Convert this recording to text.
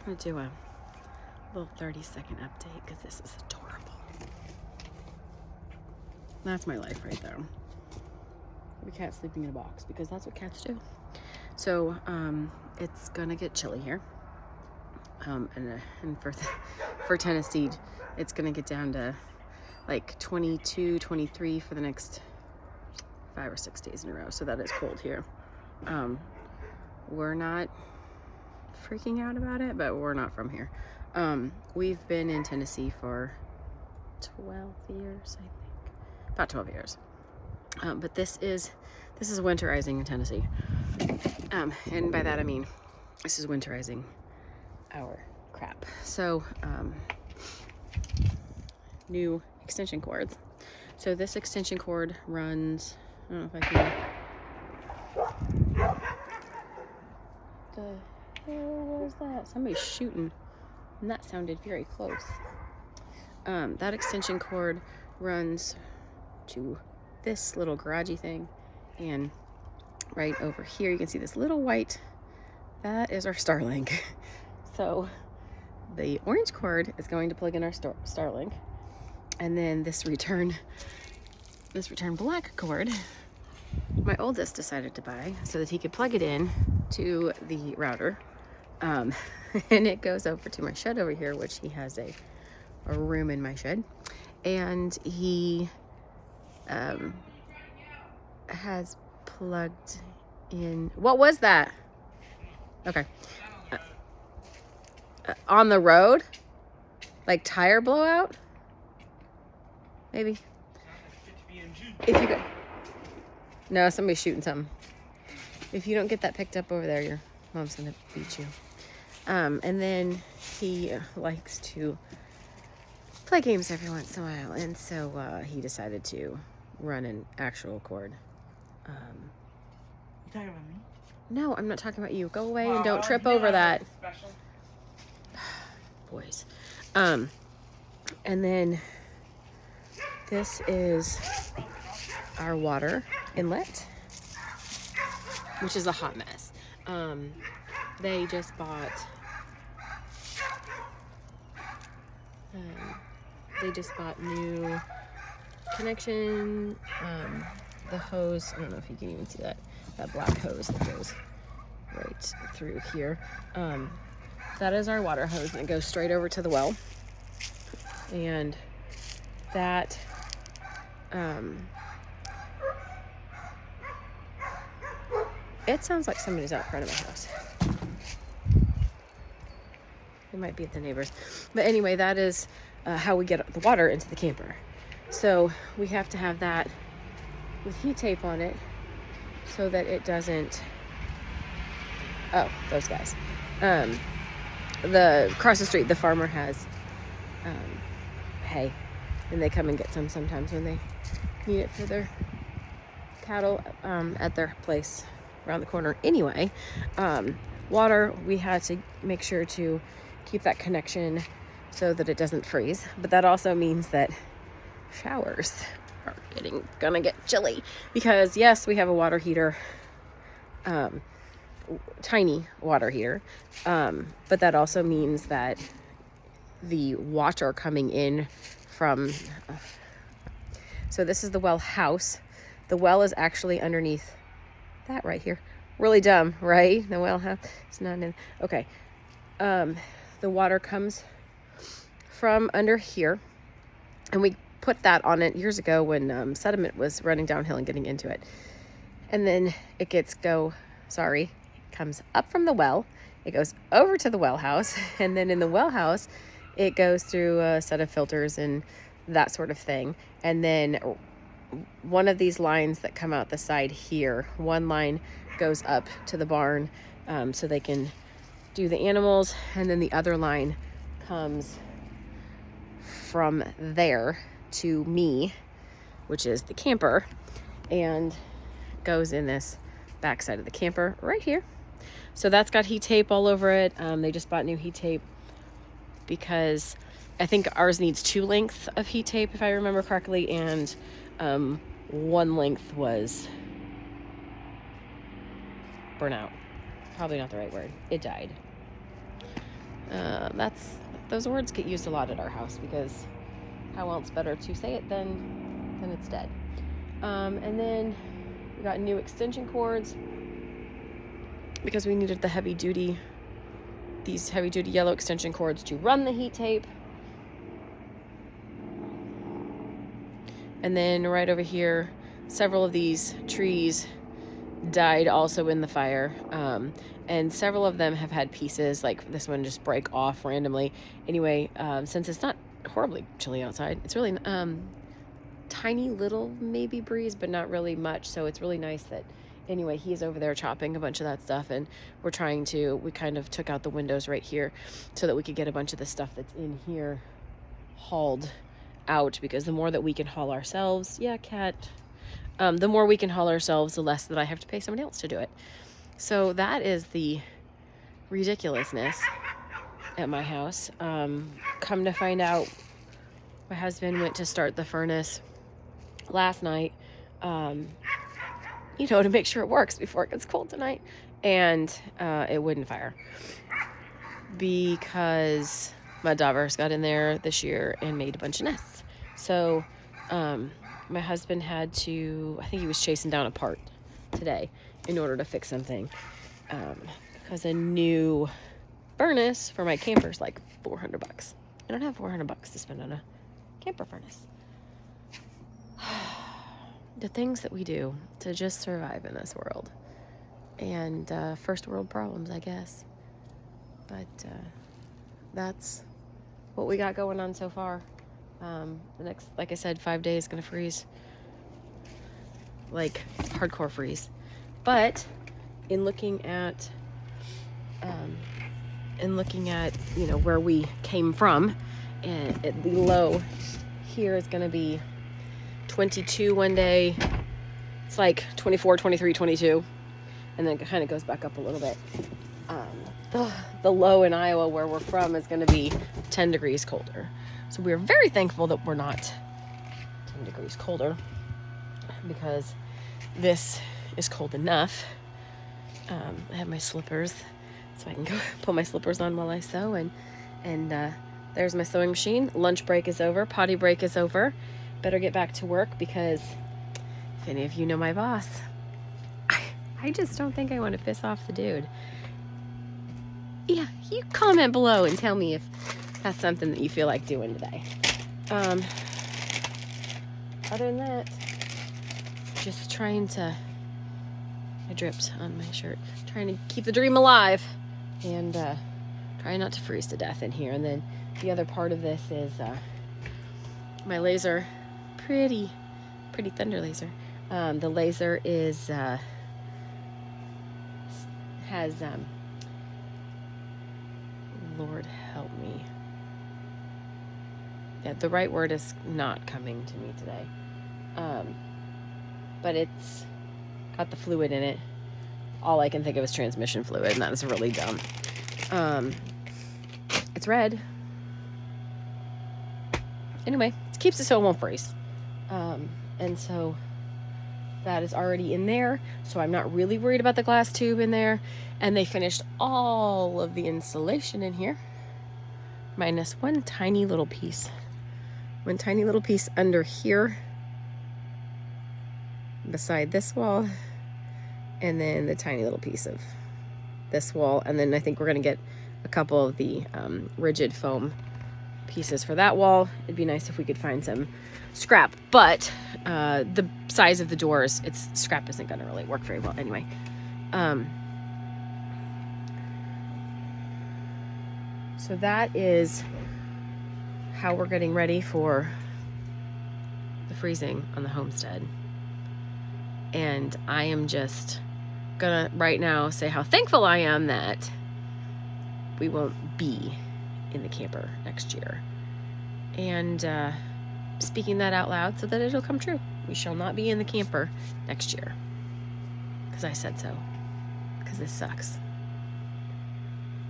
I'm gonna do a little 30-second update because this is adorable. That's my life right there. The cat sleeping in a box because that's what cats do. So it's gonna get chilly here, and for Tennessee, it's gonna get down to like 22, 23 for the next 5 or 6 days in a row. So that is cold here. We're not freaking out about it, but we're not from here. We've been in Tennessee for 12 years, I think, about 12 years. But this is winterizing in Tennessee. And by that I mean, this is winterizing our crap. So, new extension cords. So this extension cord runs, I don't know if I can, the hell was that? Somebody's shooting, and that sounded very close. That extension cord runs to this little garagey thing, and right over here you can see this little white, that is our Starlink. So the orange cord is going to plug in our Starlink, and then this return black cord my oldest decided to buy so that he could plug it in to the router, and it goes over to my shed over here, which he has a room in my shed, and he has plugged in, what was that? Okay. On the road? Like tire blowout? Maybe. If you go, no, somebody's shooting something. If you don't get that picked up over there, your mom's gonna beat you. And then he likes to play games every once in a while, and so he decided to run an actual cord. You talking about me? No, I'm not talking about you. Go away and don't trip over that. Boys. And then this is our water inlet, which is a hot mess. They just bought new connection. The hose, I don't know if you can even see that black hose that goes right through here. That is our water hose, and it goes straight over to the well. And that it sounds like somebody's out front of my house. It might be at the neighbors. But anyway, that is how we get the water into the camper. So we have to have that with heat tape on it so that it doesn't, oh, those guys. The across the street, the farmer has hay, and they come and get some sometimes when they need it for their cattle at their place around the corner. Anyway, water, we had to make sure to keep that connection so that it doesn't freeze, but that also means that showers are gonna get chilly, because yes, we have a water heater, tiny water heater, but that also means that the water coming in from so this is the well house. The well is actually underneath that right here. Really dumb, right? The well house, it's not in, okay. The water comes from under here, and we put that on it years ago when sediment was running downhill and getting into it. And then it comes up from the well, it goes over to the well house, and then in the well house, it goes through a set of filters and that sort of thing. And then one of these lines that come out the side here, one line goes up to the barn so they can do the animals, and then the other line comes from there to me, which is the camper, and goes in this back side of the camper right here. So that's got heat tape all over it. They just bought new heat tape because I think ours needs 2 lengths of heat tape, if I remember correctly, and 1 length was burnt out. Probably not the right word. It died. Those words get used a lot at our house because how else better to say it than it's dead. And then we got new extension cords because we needed these heavy duty yellow extension cords to run the heat tape. And then right over here, several of these trees died also in the fire. And several of them have had pieces, like this one, just break off randomly. Anyway, since it's not horribly chilly outside, it's really tiny little maybe breeze, but not really much. So it's really nice that, anyway, he's over there chopping a bunch of that stuff, and we kind of took out the windows right here so that we could get a bunch of the stuff that's in here hauled out, because the more that we can haul ourselves, the more we can haul ourselves, the less that I have to pay somebody else to do it. So that is the ridiculousness at my house. Come to find out, my husband went to start the furnace last night, to make sure it works before it gets cold tonight. And it wouldn't fire because mud daubers got in there this year and made a bunch of nests. So my husband had to, I think he was chasing down a part today in order to fix something, because a new furnace for my camper is like $400. I don't have $400 to spend on a camper furnace. The things that we do to just survive in this world, and first world problems, I guess. But that's what we got going on so far. The next, like I said, 5 days gonna freeze, like hardcore freeze. But in looking at where we came from, and the low here is gonna be 22 one day. It's like 24, 23, 22, and then it kind of goes back up a little bit. The low in Iowa, where we're from, is going to be 10 degrees colder. So we're very thankful that we're not 10 degrees colder, because this is cold enough. I have my slippers, so I can go put my slippers on while I sew. And there's my sewing machine. Lunch break is over. Potty break is over. Better get back to work, because if any of you know my boss, I just don't think I want to piss off the dude. Yeah, you comment below and tell me if that's something that you feel like doing today. Other than that, just trying to, I dripped on my shirt, trying to keep the dream alive, and trying not to freeze to death in here. And then the other part of this is my laser, pretty thunder laser. The laser has Lord help me. Yeah, the right word is not coming to me today. But it's got the fluid in it. All I can think of is transmission fluid, and that is really dumb. It's red. Anyway, it keeps it so it won't freeze. And so that is already in there, so I'm not really worried about the glass tube in there. And they finished all of the insulation in here, minus one tiny little piece under here beside this wall, and then the tiny little piece of this wall. And then I think we're gonna get a couple of the rigid foam pieces for that wall. It'd be nice if we could find some scrap, but the size of the doors, scrap isn't gonna really work very well anyway. So that is how we're getting ready for the freezing on the homestead. And I am just gonna right now say how thankful I am that we won't be in the camper next year. And speaking that out loud so that it'll come true. We shall not be in the camper next year. Because I said so. Because this sucks.